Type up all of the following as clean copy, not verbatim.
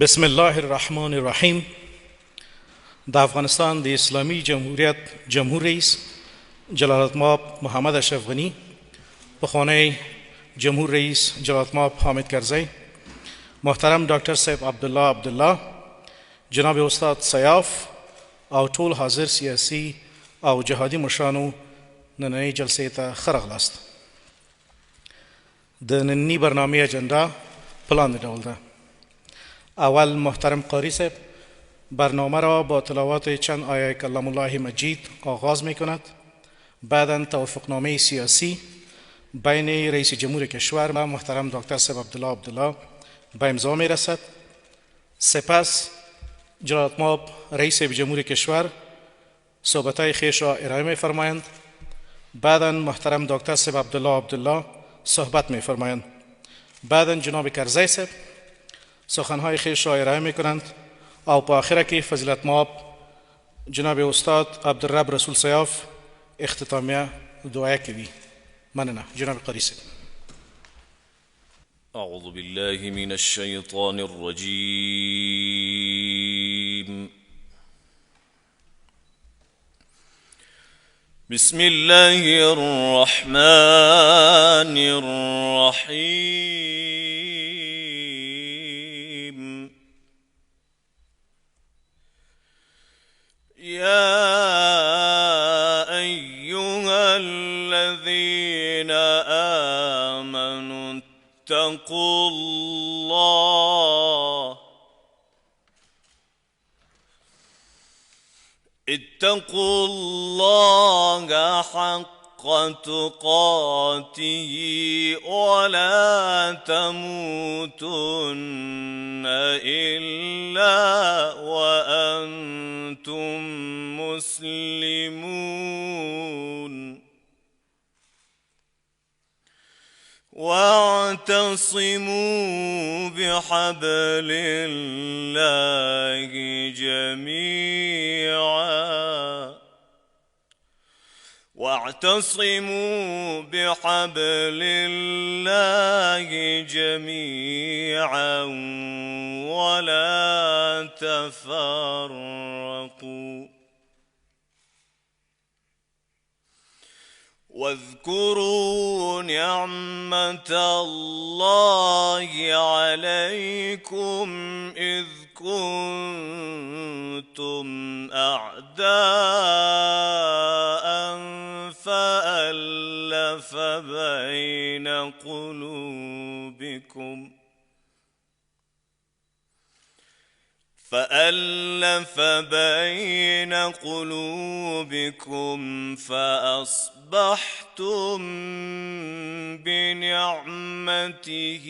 بسم الله الرحمن الرحیم. د افغانستان د اسلامی جمهوریت جمهور رئیس جلال المآب محمد اشرف غنی، پخوانی جمهور رئیس جلال المآب حامد کرزی، محترم ډاکټر صاحب عبدالله، جناب استاد سیاف او ټول حاضر سیاسي او جهادي مشرانو، نننۍ جلسې ته ښه راغلاست. د نننۍ برنامې اجنډا په لاندې ډول ده. اول محترم قاری صاحب برنامه را با تلاوت چند آیه کلام الله مجید آغاز می کند. بعدا توافقنامه سیاسی بین رئیس جمهور کشور و محترم دکتر صاحب عبدالله به امضا می رسد. سپس جلال المآب رئیس جمهور کشور صحبتهای خویش را ارائه می فرمایند. بعدا محترم دکتر صاحب عبدالله صحبت می فرمایند. بعدا جناب کرزی صاحب سخنهای خویش را ارائه می کنند او په آخره کې فضیلت مآب جناب استاد عبدالرب رسول سیاف اختتامیه دعایه کوي. مننه. جناب قاری صاحب. أعوذ بالله من الشيطان الرجيم. بسم الله الرحمن الرحيم. يا أيها الذين آمنوا اتقوا الله حق تقاته ولا تموتن إلا وأنتم مسلمون. واعتصموا بحبل الله جميعا ولا تفرقوا. واذكروا نعمة الله عليكم إذ كنتم أعداء فألف بين قلوبكم فأصبحتم بنعمته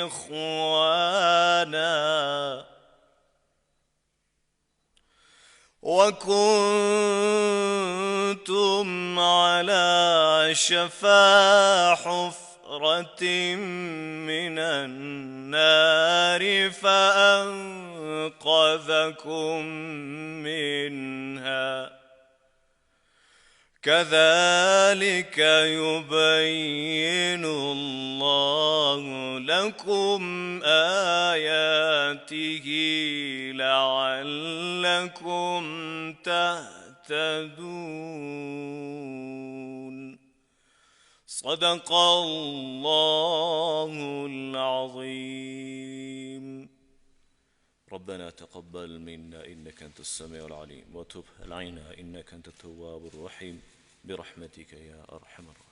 إخوانا وكنتم على شفا حفرة من النار فأنقذكم منها. كذلك يبين الله لكم آياته لعلكم تهتدون. صدق الله العظيم. ربنا تقبل منا إنك أنت السميع العليم وتب علينا إنك أنت التواب الرحيم برحمتك يا أرحم الراحمين.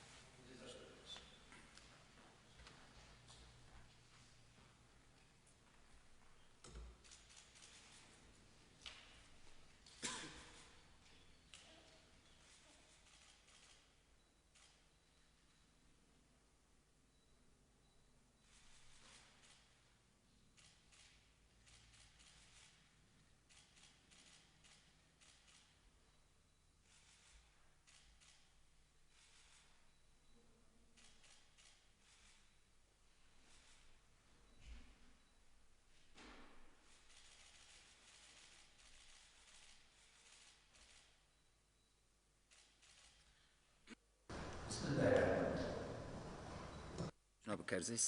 جناب کرزی.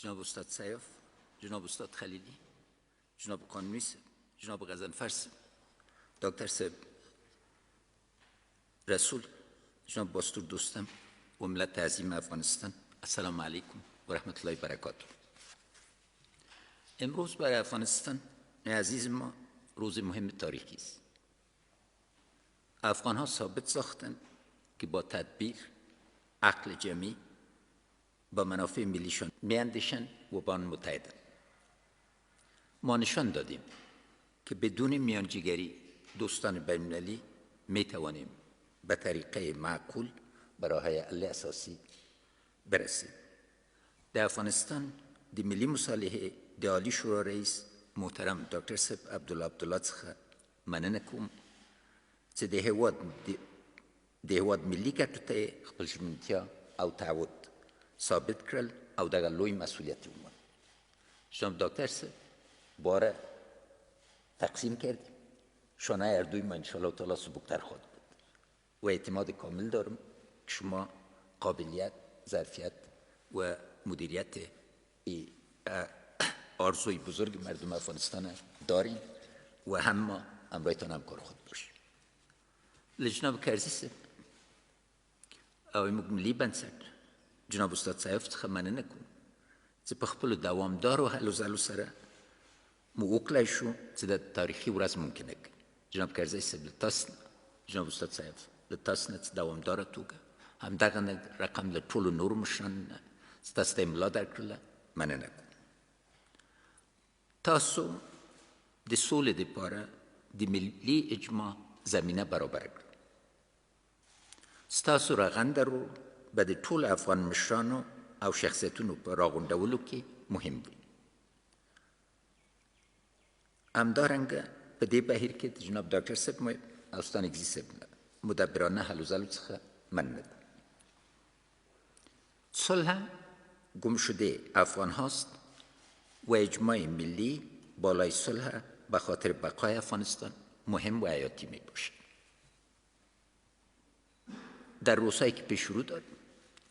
جناب استاد سیاف، جناب استاد خلیلی، جناب قانونی صاحب، جناب غضنفر صاحب، دکتر صاحب رسول، جناب باستور دوستم و ملت عظیم افغانستان، السلام علیکم و رحمت الله و برکاته. امروز برای افغانستان عزیز ما روز مهم تاریخی است. افغان ها ثابت ساختند که با تدبیر، عقل جمعی با منافع ملیشان میاندیشند و با آن متحدند. ما نشان دادیم که بدون میانجیگری دوستان بین‌المللی می توانیم به طریقه معقول به راه‌های حل اساسی برسیم. در افغانستان د ملی مصالحه د عالی شورا رئیس محترم ډاکټر صاحب عبدالله څخه مننه کوم چې د هېواد ملي ګټو ته خپل ژمنتیا او تعهد ثابت کړل او دغه لوی مسئولیت ومنل. جناب دکتر صاحب باره تقسیم کردیم، شانه هر دوی ما انشاءالله تعالی سبکتر خواهد بود و اعتماد کامل دارم که شما قابلیت، ظرفیت و مدیریت آرزوی بزرگ مردم افغانستان داریم و هم ما همراهتان همکار خود باشیم. لجناب کرزی صاحب او موږ ملي بنسټ جناب استاد صاحب څخه مننه کوم چې په خپلو دوامدارو هلو ځلو سره موږ وکړلی شو چې د تاریخي ورځ ممکنه کړي. جناب کرزی صاحب له تاسو نه، جناب استاد صاحب له تاسو نه چې دوامداره توګه همدغه رقم له ټولو نورو مشرانو نه چې تاسو ته یې ملا درکړله مننه کوم. تاسو د سولې دپاره د ملي اجماع زمینه برابره کړه. ستاسو رغنده رول به د ټولو افغان مشرانو او شخصیتونو په راغونډولو کې مهم وي. همدارنګه په دې بهیر کې د جناب ډاکټر صاحب او استاد نګزي صاحب مدبرانه هلو ځلو څخه مننه کوم. صلح گمشده افغان هاست و اجماع ملی بالای صلح به خاطر بقای افغانستان مهم و حیاتی می باشد. در روزهایی که پیش رو داریم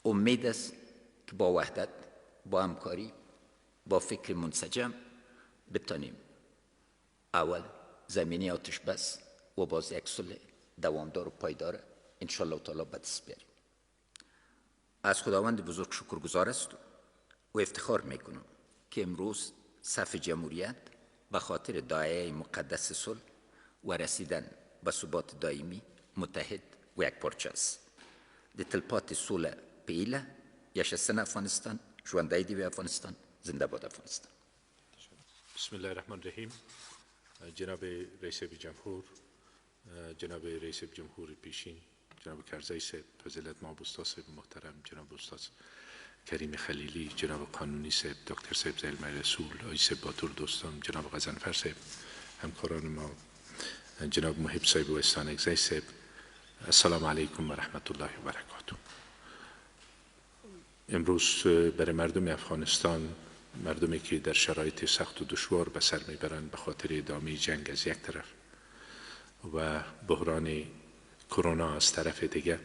امید است که با وحدت، با همکاری، با فکر منسجم بتانیم اول زمینی آتش بس و باز یک صلح دوامدار و پایدار انشاءالله تعالی به دست بیاریم. از خداوند بزرگ شکرگزار است و افتخار میکنم که امروز صف جمهوریت به خاطر داعیه مقدس صلح و رسیدن به ثبات دائمی متحد و یکپارچه است. د تلپاتې سوله په هیله یشستن افغانستان، ژوندی دې وي افغانستان، زنده باد افغانستان. بسم الله الرحمن الرحیم. جناب رئیس جمهور، جناب رئیس جمهور پیشین جناب کرزی صاحب، فضیلت مآب استاد صاحب محترم، جناب استاد کریم خلیلی، جناب قانونی صاحب، دکتر صاحب زلمه رسول، آقای صاحب باطور دوستان، جناب غضنفر صاحب، همکاران ما، جناب محب صاحب و استاد نګزی صاحب، السلام علیکم و رحمت الله و برکاته. امروز برای مردم افغانستان، مردمی که در شرایط سخت و دشوار به سر میبرند به خاطر ادامه جنگ از یک طرف و بحران کرونا از طرف دیگر،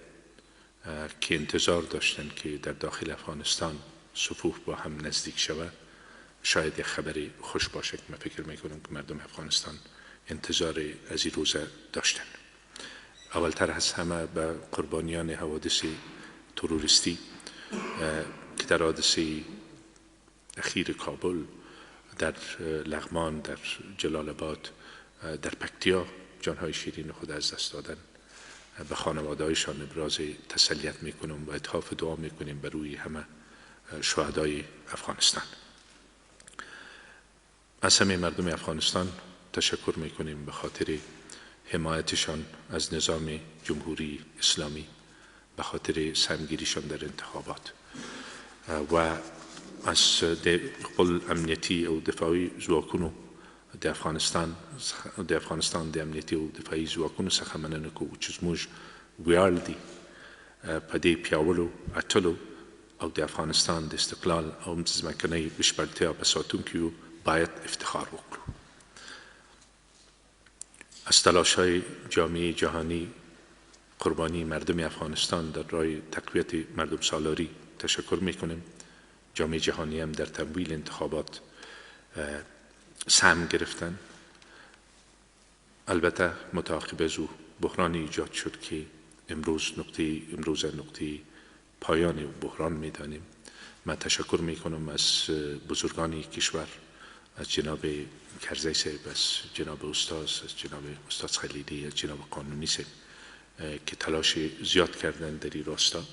که انتظار داشتند که در داخل افغانستان صفوف با هم نزدیک شود، شاید یک خبری خوش باشه. من فکر میکنم که مردم افغانستان انتظار از این روزه داشتند. اولتر از همه به قربانیان حوادث تروریستی که در حادثه اخیر کابل، در لغمان، در جلال آباد، در پکتیا جانهای شیرین خود از دست دادن، به خانواده‌هایشان ابراز تسلیت میکنم و اتحاف دعا میکنیم بر روی همه شهدای افغانستان. از همه مردم افغانستان تشکر میکنیم به خاطر حمایتشان از نظام جمهوری اسلامی، به خاطر سهمگیریشان در انتخابات و از خپل امنیتی او دفاعي ځواکونو د افغانستان د امنیتي او دفاعي ځواکونو څخه مننه کوو چې زموږ ویاړ دی په دې پیاوړو اتلو او د افغانستان د استقلال او ځمکنۍ بشپړتیا په ساتونکیو باید افتخار وکړو. از تلاش‌های جامعه جهانی قربانی مردم افغانستان در راه تقویت مردم سالاری تشکر میکنیم جامعه جهانی هم در تمویل انتخابات سهم گرفتن. البته متعاقب از او بحرانی ایجاد شد که امروز نقطه پایان بحران میدانیم. من تشکر میکنم از بزرگان کشور، از جناب کرزی صاحب، از جناب استاد خلیلی، از جناب قانونی صاحب که تلاش زیاد کردن در این راستا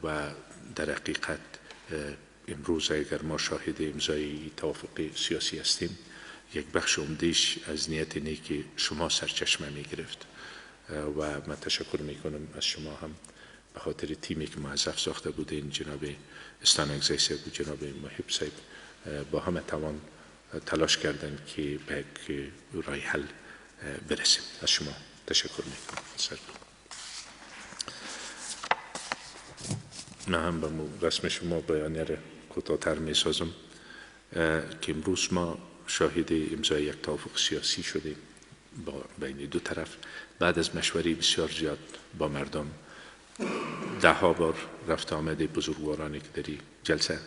و در حقیقت امروز اگر ما شاهد امضای توافق سیاسی هستیم، یک بخش عمده‌اش از نیت نیک شما سرچشمه می گرفت و من تشکر می کنم از شما هم به خاطر تیمی که موظف ساخته بودین، جناب استانگزی صاحب و جناب محب صاحب با همه توان تلاش کردن که به یک راه حل برسیم. از شما تشکر می کنم. من هم به رسم شما بیانیه را کوتاه‌تر می سازم که امروز ما شاهد امضای یک توافق سیاسی شدیم بین دو طرف بعد از مشوره بسیار زیاد با مردم. ده ها بار رفت آمده بزرگوارانی که در این جلسه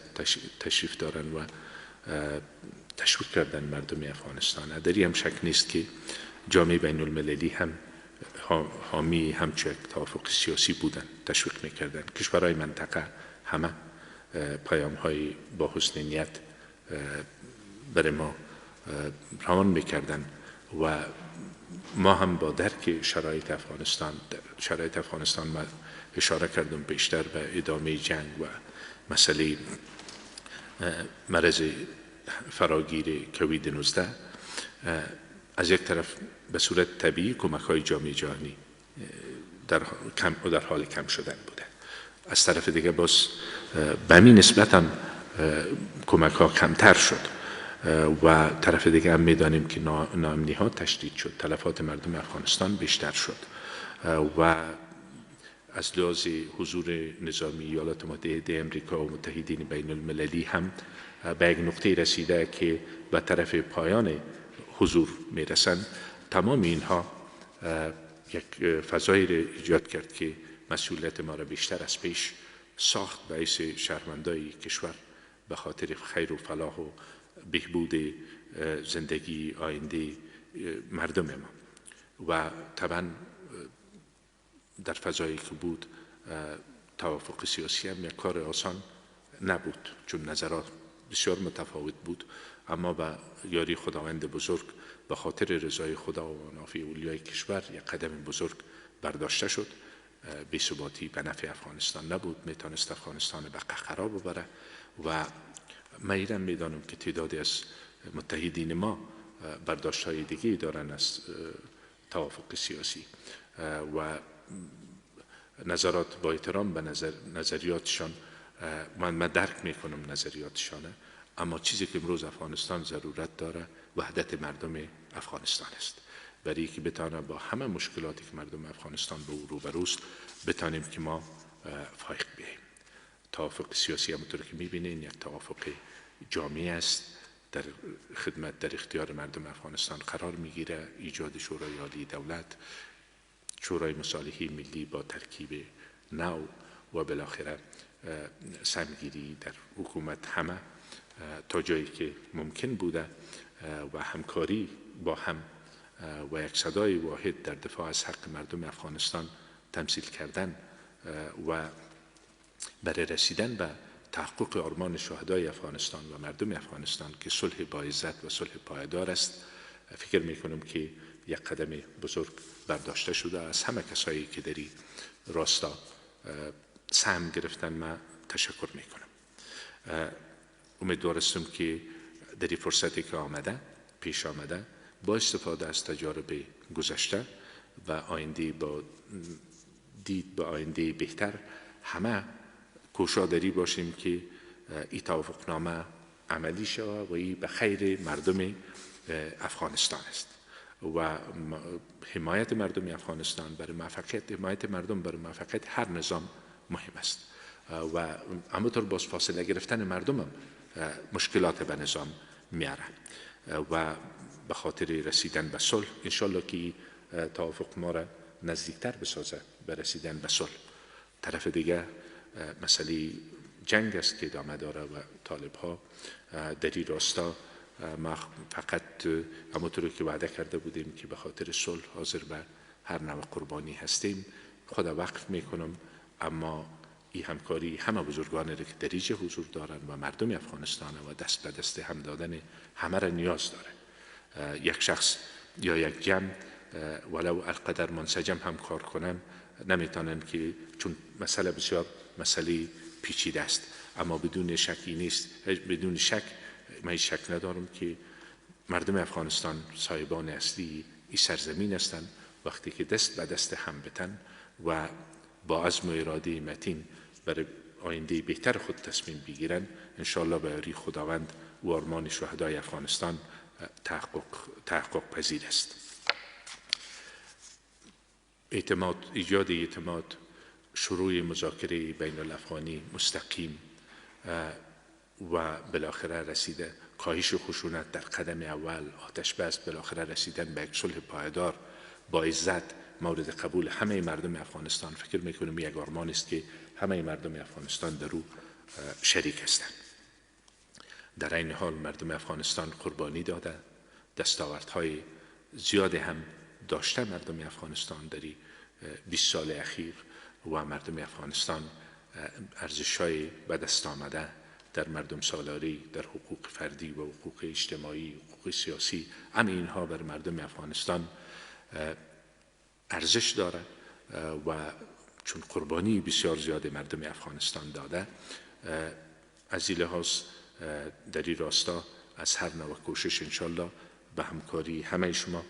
تشریف دارن و تشویق کردن مردم افغانستان. در این هم شک نیست که جامعه بین المللی هم حامی همچون یک توافق سیاسی بودن، تشویق میکردن. کشورهای منطقه همه پیام های با حسن نیت برای ما روان میکردن و ما هم با درک شرایط افغانستان ما اشاره کردم بیشتر به ادامه جنگ و مسئله مرض فراگیر کووید 19 از یک طرف به صورت طبیعی کمک های جامعه جهانی در حال کم شدن بوده، از طرف دیگه باز به همین نسبت هم کمک ها کمتر شد و طرف دیگه هم میدانیم که ناامنی ها تشدید شد، تلفات مردم افغانستان بیشتر شد و از لحاظ حضور نظامی ایالات متحده امریکا و متحدین بین المللی هم به یک نقطه رسیده که به طرف پایان حضور میرسند. تمام اینها یک فضایی را ایجاد کرد که مسئولیت ما را بیشتر از پیش ساخت باعث شهروندای کشور به خاطر خیر و فلاح و بهبود زندگی آینده مردم ما و طبعا در فضایی که بود توافق سیاسی هم یک کار آسان نبود چون نظرات بسیار متفاوت بود، اما با یاری خداوند بزرگ به خاطر رضای خدا و نافع اولیای کشور یک قدم بزرگ برداشته شد. بی‌ثباتی به نفع افغانستان نبود، میتونست افغانستان به قهقرا ببره و من ایران میدانم که تعدادی از متحدین ما برداشت های دیگه دارن از توافق سیاسی و نظرات با احترام به نظریاتشان من درک میکنم نظریاتشانه، اما چیزی که امروز افغانستان ضرورت داره وحدت مردم افغانستان است، برای که بتانه با همه مشکلاتی که مردم افغانستان به او روبروست بتانیم که ما فایق بیاییم. توافق سیاسی همونطور که میبینین یک توافق جامعی است، در خدمت در اختیار مردم افغانستان قرار میگیره. ایجاد شورای عالی دولت، شورای مصالحه ملی با ترکیب نو و بالاخره سهمگیری در حکومت همه تا جایی که ممکن بوده و همکاری با هم و یک صدای واحد در دفاع از حق مردم افغانستان تمثیل کردن و برای رسیدن به تحقق آرمان شهدای افغانستان و مردم افغانستان که صلح با عزت و صلح پایدار است، فکر میکنم که یک قدم بزرگ برداشته شده. از همه کسایی که در این راستا سهم گرفتن من تشکر میکنم. امیدوارستم که در این فرصتی که پیش آمده با استفاده از تجارب گذشته و آینده با دید به آینده بهتر همه کوشادری باشیم که این توافقنامه عملی شود و این به خیر مردم افغانستان است و حمایت مردم افغانستان برای موفقیت، حمایت مردم برای موفقیت هر نظام مهم است و همونطور باز فاصله گرفتن مردم هم مشکلات به نظام میاره و به خاطر رسیدن به صلح انشالله که توافق ما را نزدیکتر بسازه به رسیدن به صلح. طرف دیگه مسئله جنگ است که ادامه داره و طالب ها در این راستا ما فقط همونطور که وعده کرده بودیم که به خاطر صلح حاضر به هر نوع قربانی هستیم خود وقف میکنم، اما این همکاری همه بزرگانی را که در اینجا حضور دارن و مردم افغانستان و دست به دست هم دادن همه را نیاز داره. یک شخص یا یک جمع ولو القدر منسجم هم کار کنن نمیتونن که، چون مسئله بسیار مسئله پیچیده است، اما بدون شکی نیست، بدون شک من شک ندارم که مردم افغانستان صاحبان اصلی این سرزمین هستند. وقتی که دست به دست هم بتن و با عزم و اراده متین برای آینده بهتر خود تصمیم بگیرن، انشاءالله به یاری خداوند و آرمان شهدای افغانستان تحقق پذیر است. ایجاد اعتماد، شروع مذاکره بین الافغانی مستقیم و بالاخره رسیده، کاهش خشونت در قدم اول، آتش بس، بالاخره رسیدن به یک صلح پایدار با عزت مورد قبول همه مردم افغانستان. فکر میکنم یک آرمان است که همه مردم افغانستان در او شریک هستند. در این حال مردم افغانستان قربانی داده، دستاوردهای زیاد هم داشته مردم افغانستان در 20 سال اخیر و مردم افغانستان ارزش‌های به دست آمده در مردم سالاری، در حقوق فردی و حقوق اجتماعی، حقوق سیاسی، همه اینها بر مردم افغانستان ارزش داره و چون قربانی بسیار زیاد مردم افغانستان داده، از این لحاظ در این راستا از هر نوع کوشش انشالله به همکاری همه شما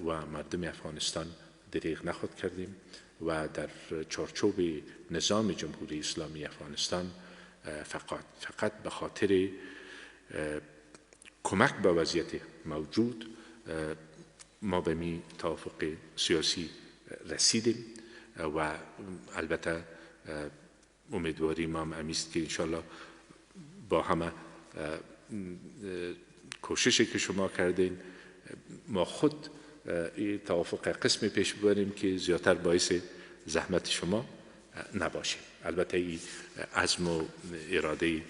و مردم افغانستان دریغ نخواهد کردیم و در چارچوب نظام جمهوری اسلامی افغانستان فقط به خاطر کمک به وضعیت موجود ما به می توافق سیاسی رسیدیم و البته امیدواری ما امیست که انشالله با همه کوششی که شما کردین ما خود توافق قسمی پیش ببریم که زیادتر باعث زحمت شما نباشه. البته این عزم و اراده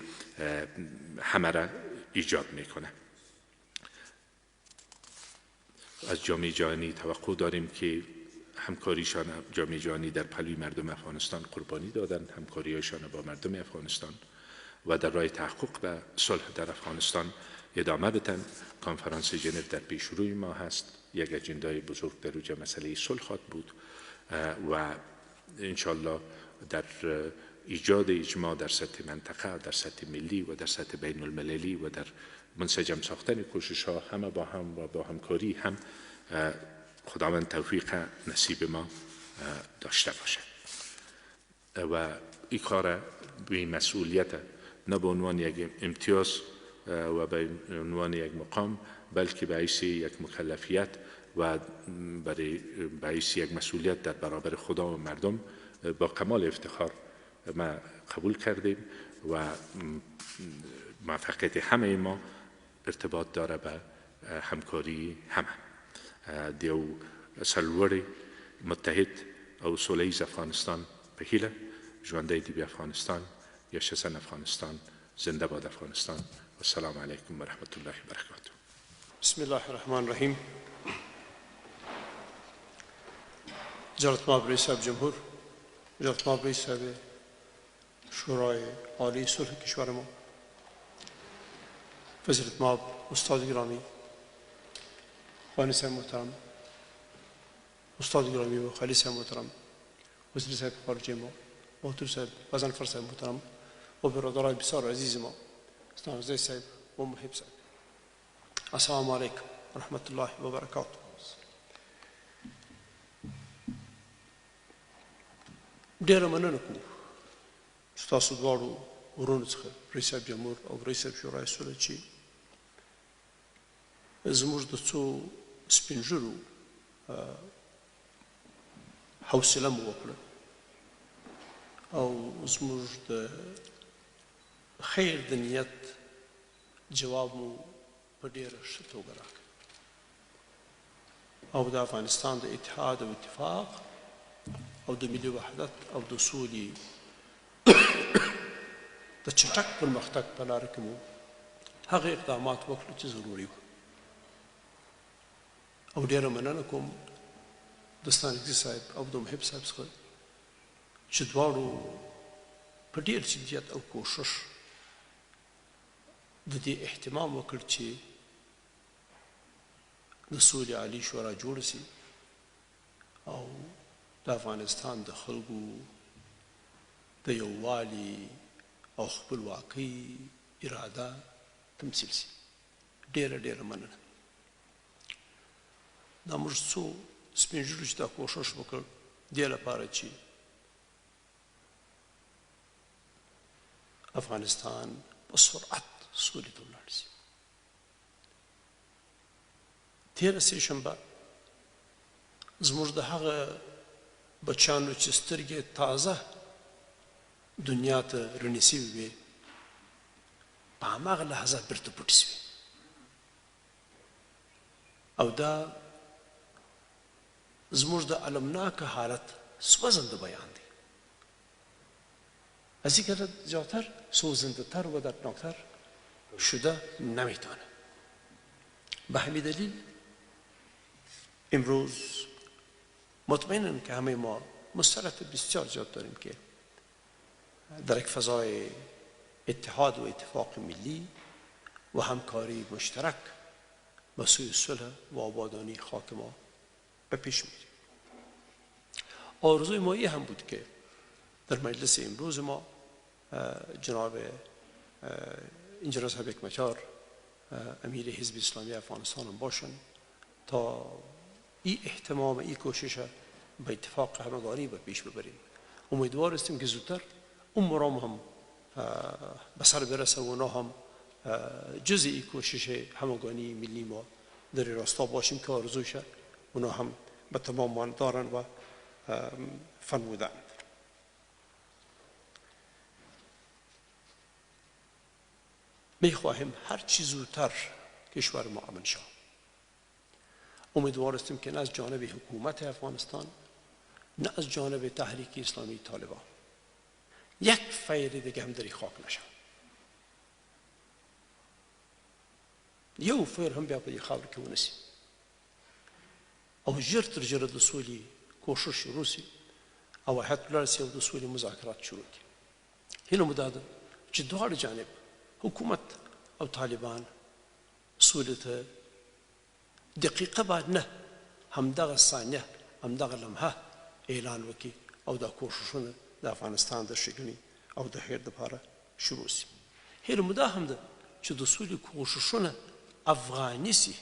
همه را ایجاد میکنه. از جامعه جهانی توقع داریم که همکاریشان، جامعه جهانی در پلوی مردم افغانستان قربانی دادند، همکاریشان با مردم افغانستان و در راه تحقق به صلح در افغانستان ادامه بدن. کنفرانس ژنو در پیش روی ما هست، یک اجندای بزرگ در اوجه مسئله صلح خواهد بود و انشالله در ایجاد اجماع در سطح منطقه، در سطح ملی و در سطح بین المللی و در منسجم ساختن کوشش ها همه با هم و با همکاری هم خداوند توفیق نصیب ما داشته باشه و این کار به مسئولیت نه به عنوان یک امتیاز و به عنوان یک مقام، بلکه به حیث یک مکلفیت و به حیث یک مسئولیت در برابر خدا و مردم با کمال افتخار ما قبول کردیم و موفقیت همه ما ارتباط داره به همکاری همه. دیو سلوری متحد او سولیز افغانستان به هیله ژوندی دی افغانستان، یشسن افغانستان، زنده باد افغانستان. و السلام علیکم و رحمت الله و برکاته. بسم الله الرحمن الرحیم. جلالت مآب رئیس جمهور، جلالت مآب رئیس شورای عالی صلح کشور ما، وزارت مآب استاد گرامی، خانه صاحب محترم، استاد گرامی و خالی صاحب محترم، وزیر صاحب خارجه ما، محتور صاحب غضنفر صاحب محترم و برادرای بسیار عزیز ما، استاد صاحب و محب صاحب، السلام علیکم و رحمت الله و برکاته. ډیره مننه کوو ستاسو دواړو ورونو څخه رئیس صاحب جمهور او رئیس صاحب شورای صلح چې زموږ د څو سپین ږیرو حوصله مو وکړه او زموږ د خیر د نیت جواب مو په ډیره ښه توګه راکړ او د افغانستان د اتحاد او اتفاق او د ملي وحدت او د سولې د چټک پرمختګ په لاره کې مو هغه اقدامات وکړو چې ضروري وو. او ډېره مننه کوم د ستانکزي صاحب او د محب صاحب څخه چې دواړو په ډېر جدیت او کوشش د دې اهتمام وکړ چې د سولې عالي شورا جوړه سي او د افغانستان د خلکو د یووالي او خپلواکۍ اراده تمثیل سي. ډېره ډېره مننه. دا موږ څو سپین ږیرو چې دا کوشش وکړ دې لپاره چې افغانستان په سرعت سولې ته ولاړ شي. تېره سې شنبه زموږ د هغه بچیانو چې سترګې تازه دنیا ته رڼې سوي وې په هماغه لحظه بیرته پټې سوې او دا زموږ د المناک حالت سوزنده بیان دی. از اینکه زیادتر سوزنده تر و دردناکتر شده نمیتونه. به همین دلیل امروز مطمئنم که همه ما مستعد بسیار زیاد داریم که در یک فضای اتحاد و اتفاق ملی و همکاری مشترک به سوی صلح و آبادانی خاک ما به پیش میریم. آرزوی ما هم بود که در مجلس امروز ما جناب انجینر صاحب حکمتیار امیر حزب اسلامی افغانستان هم باشن تا این اهتمام این کوشش به اتفاق همگانی به پیش ببریم. امیدوار هستیم که زودتر اون مرام هم به سر برسه و اونا هم جزء این کوشش همگانی ملی ما در راستا باشیم که آرزوشه اونا هم به تمام دارن و فرمودن. میخواهیم هر چی زودتر کشور ما امن شود. امیدوار هستیم که نه از جانب حکومت افغانستان نه از جانب تحریک اسلامی طالبان یک فیر دیگه هم در خاک نشد. یو فیر هم بیا په دې خاور کې ونسی او ژر تر ژره د سولې کوشش شروع سي او حتی ولاړ سي او د سولې مذاکرات شروع کړي. هیله مو دا ده چې دواړه جانب حکومت او طالبان سولې ته دقیقه بعد نه همدغه ثانیه همدغه لمحه اعلان وکړي او دا کوششونه د افغانستان د ښېګڼې او د خیر دپاره شروع سي. هیله مو دا هم ده چې د سولې کوششونه افغاني سي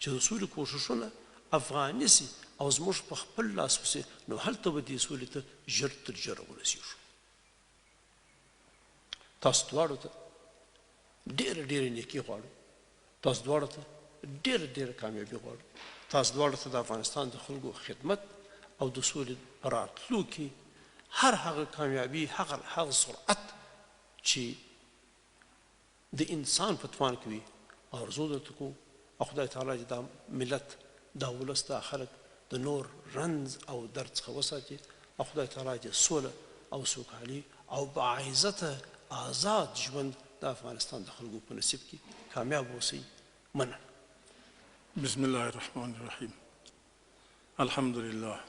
چې د سولې کوششونه افغاني سي او زموږ په خپل لاس وسي نو هلته به دې سولې ته ژر تر ژره ورسېږو. تاسو دواړو ته ډېره ډېره نیکي غواړو. تاسو دواړو ته ډېره ډېره کامیابي غواړو. تاسو دواړو ته د افغانستان د خلکو خدمت او د سولې په راتلو کې هر هغه کامیابي هغه سرعت چې د انسان په توان کې وي آرزو درته کوو او خدای تعالی چې دا ملت دا ولس دا خلک د نور رنځ او درد څخه وساتي او خدای تعالی چې سوله او سوکالي او باعزته آزاد ژوند د افغانستان د خلکو په نصیب کې کامیاب اوسئ. مننه. بسم الله الرحمن الرحیم. الحمد لله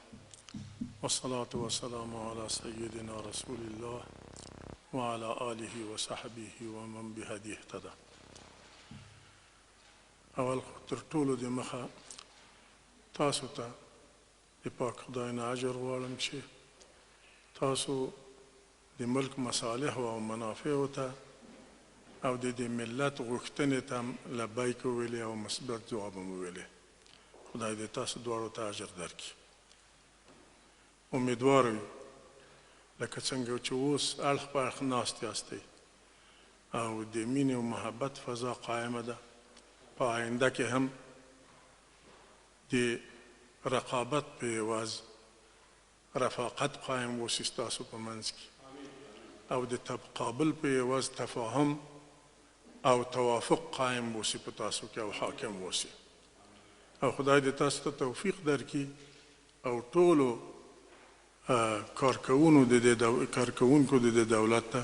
والصلاة والسلام على سيدنا رسول الله وعلى آله وصحبه ومن بهديه اهتدى. اول تر ټولو د مخه تاسو ته د پاک خدای نه اجر غواړم چې تاسو د ملک مصالح او منافع ته او د دې ملت غوښتنې ته لبیک وویلې او مثبت ځواب مو ویلې. خدای دې تاسو دواړو ته اجر درکړي. امیدوار یو لکه څنګه چې اوس اړخ په اړخ ناست یاستئ او د مینې او محبت فضا قایمه ده، په آینده کې هم د رقابت په عوض رفاقت قایم اوسي ستاسو په منځ کې او د تقابل په عوض تفاهم او توافق قایم اوسي په تاسو کې او حاکم اوسي. او خدای دې تاسو ته توفیق درکړي او ټولو کارکوونکو د دې دولت ته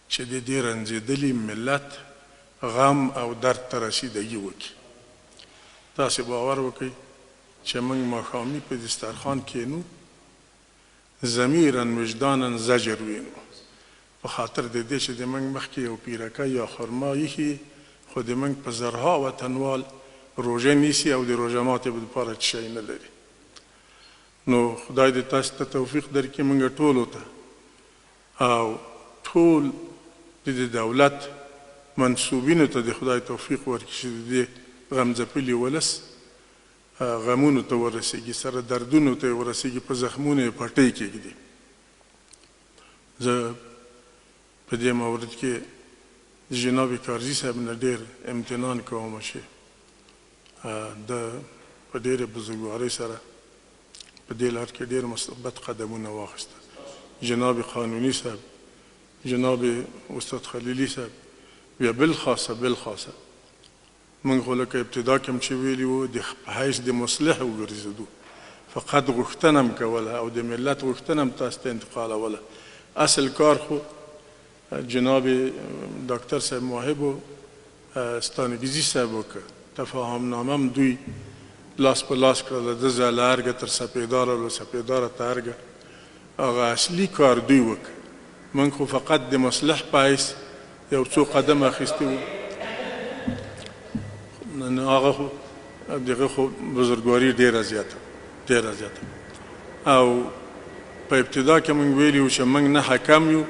چې د دې رنځېدلي ملت غم او درد ته رسیدګي وکړي. تاسې باور وکړئ چې موږ ماښامي په دسترخوان کښېنو، ضمیرا وجدانا زجر وینو، په خاطر د دې چې د موږ مخکې یو پیرکه یا خرما ایښي، خو د موږ په زرها وطنوال روژه نیسي او د روژه ماتې دپاره څه شی نه لري. نو خدای دې تاسو ته توفیق درکړي موږ ټولو ته او ټول د دولت منصوبینو ته د خدای توفیق ورکړي چې د دې غمځپلي ولس غمونو ته ورسېږي، سره دردونو ته ورسېږي، په زخمونو یې پټۍ کېږدي. زه په دې مورد کې د جناب کارزي صاحب نه ډېر امتنان کوم چې د په ډېرې بزرګوارۍ سره په دې لار کې ډېر مثبت قدمونه واخیسته. جناب قانوني صاحب، جناب استاد خلیلي صاحب، بیا بالخاصه موږ خو لکه ابتدا کې هم چې ویلي وو د په حیث د مصلح وګرځېدو، فقط غوښتنه هم کوله او د ملت غوښتنه هم تاسو ته انتقالوله. اصل کار خو جناب ډاکټر صاحب موهب و ستانګزي صاحب وکړه. تفاهم هم دوی لاس په لاس کړله، د ځاله ارګه تر سپېداره له سپېداره ته ارګه، هغه اصلي کار دوی وکړه. موږ خو فقط د مصلح په حیث یو څو قدم اخیستي وو. نو هغه خو دغه خو بزرګواري ډېره زیاته او په ابتدا کې موږ ویلي وو چې موږ نه حکم یو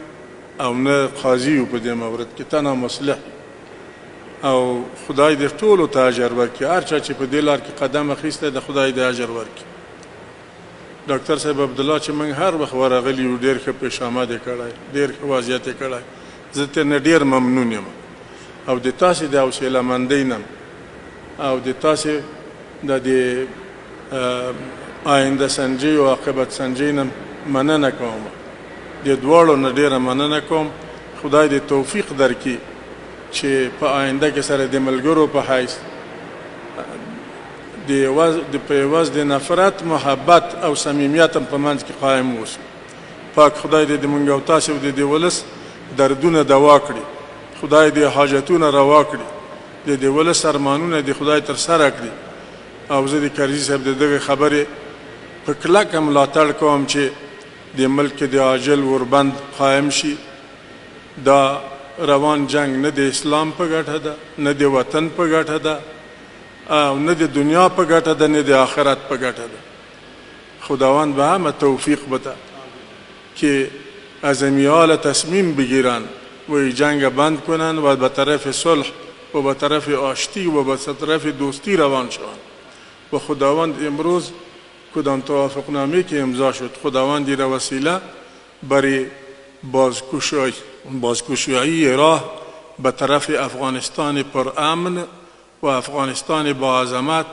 او نه قاضي یو په دې مورد کې، تنها مصلح او خدای دې ټولو ته اجر ورکړي. هر چا چې په دې لار کې قدم اخیستی د خدای دې اجر ورکړي. ډاکټر صاحب عبدالله چې موږ هر وخت ورغلي یو ډېر ښه پیشامد یې کړی، ډېر ښه وضعیت یې کړی، زه ترې ډېر ممنون یم او د تاسې د حوصله مندۍ نه او د تاسې د دې آینده سنجۍ او عاقبت سنجۍ نه مننه کوم. د دواړو نه ډېره مننه کوم. خدای دې توفیق درکړي چې په آینده کې سره د ملګرو په حیث په عوض د نفرت، محبت او صمیمیت هم په منځ کې قایم اوسو. پاک خدای دې د موږ او تاسو د دې ولس دردونه دوا کړي، خدای دې حاجتونه روا کړي، د دې ولس ارمانونه دې خدای تر سره کړي. او زه د کارزي صاحب د دغې خبرې په کلکه ملاتړ کوم چې د ملک کې د عاجل وربند قایم شي. دا روان جنگ نه د اسلام په ګټه ده، نه د وطن په ګټه ده او نه د دنیا په ګټه ده، نه د آخرت په ګټه ده. خداوند به همه توفیق بده که عزمیال تصمیم بگیرن و این جنگ بند کنن و به طرف صلح و به طرف آشتی و به طرف دوستی روان شوند. و خداوند امروز کدام توافقنامه که امضا شد، خداوند را وسیله برای بازگشایی راه به طرف افغانستان پرامن و افغانستان با عظمت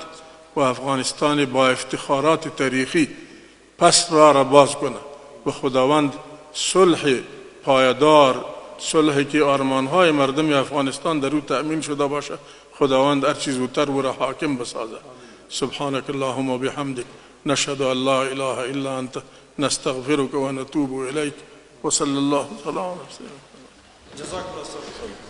و افغانستان با افتخارات تاریخی پس را باز کنه و خداوند صلح پایدار، صلحی که آرمانهای مردم افغانستان در او تأمین شده باشه، خداوند هر چیز زودتر او را حاکم بسازه. سبحانك اللهم وبحمدك نشهد ان لا اله الا انت نستغفرك ونتوب اليك وصلى الله على سيدنا. جزاك الله خير.